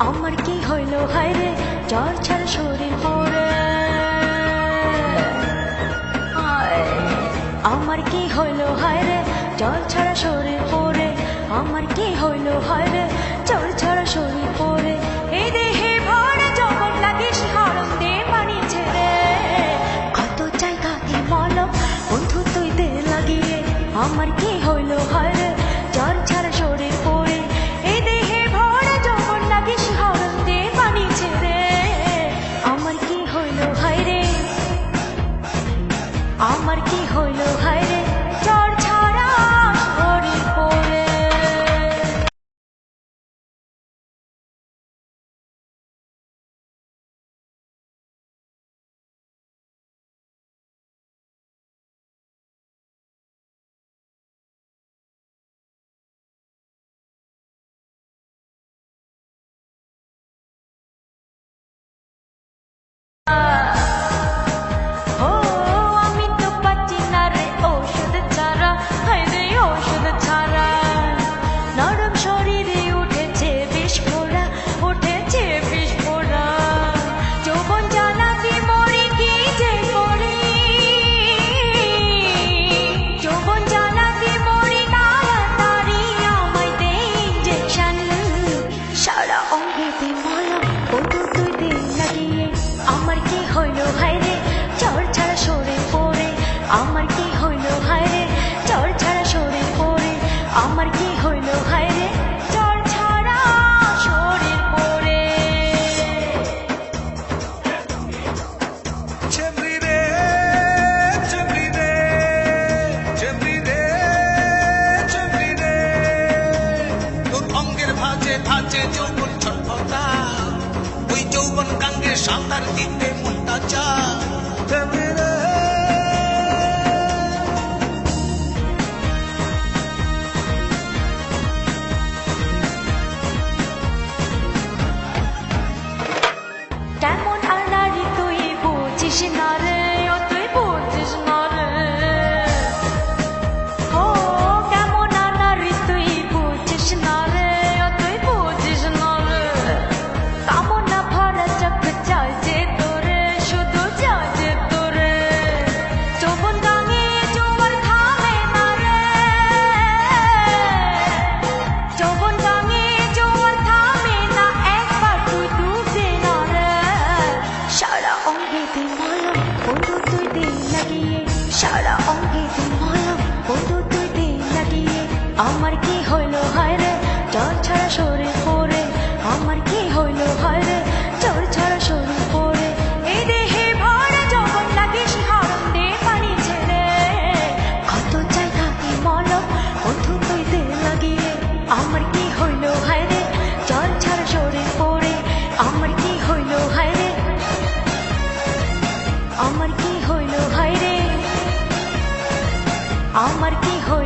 আমার কি হইল হায়রে জ্বর ছাড়া শরীর পড়ে, আমার কি হইল হায়রে জ্বর ছাড়া শরীর পড়ে, আমার কি হইল হায়রে জ্বর ছাড়া শরীর পড়ে। এই দেহে ভরা যখন লাগে শিহরণ দে পানি ছেড়ে, কত জায়গাতে মলম বন্ধু তুই দে লাগিয়ে। আমার কি হইল হায়রে জ্বর ছাড়া শরীর পড়ে, এই দেহে ভরা যখন লাগে শিহরণ দে পানি ছেড়ে। আমার কি হইল হায়রে, আমার কি হইল হায়রে জ্বর ছাড়া শরীর পড়ে। আমার কি হইল হায়রে জ্বর ছাড়া শরীর পড়ে, আমার কি হইল হায়রে জ্বর ছাড়া শরীর পড়ে, আমার কি হইল হায়রে জ্বর ছাড়া শরীর পড়ে। তোর অঙ্গের ভাজে ভাজে যৌবন ছটফটা, ওই যৌবন গাঙ্গে সাঁতার দিতে মনটা চায়। কেমন আর নারী তুই বুঝিস না রে, ও তুই বুঝিস না রে। ও কেমন আর নারী তুই বুঝিস না রে, ও তুই বুঝিস না রে। কামনা ভরা চোখ চাই যে তোরে, শুধু চাই যে তোরে। যৌবন গাঙে জোয়ার থামে না রে, যৌবন গাঙে জোয়ার থামে না, একবার তুই ডুবে না রে। সারা অঙ্গে দে মলম বন্ধু তুই দে লাগিয়ে, সারা অঙ্গে দে মলম বন্ধু তুই দে লাগিয়ে। আমার কি হইল হায়রে জ্বর ছাড়া শরীর পড়ে, আমার কি হইল হায়রে জ্বর ছাড়া শরীর পড়ে। এই দেহে ভরা যখন লাগে শিহরণ দে পানি ছেড়ে, কত জায়গাতে মলম বন্ধু তুই দে লাগিয়ে। আমার কি হইল হায়রে জ্বর ছাড়া শরীর পড়ে, আমার কি হইল হায়রে, আমার কি হইল হায়রে, আমার কি হইল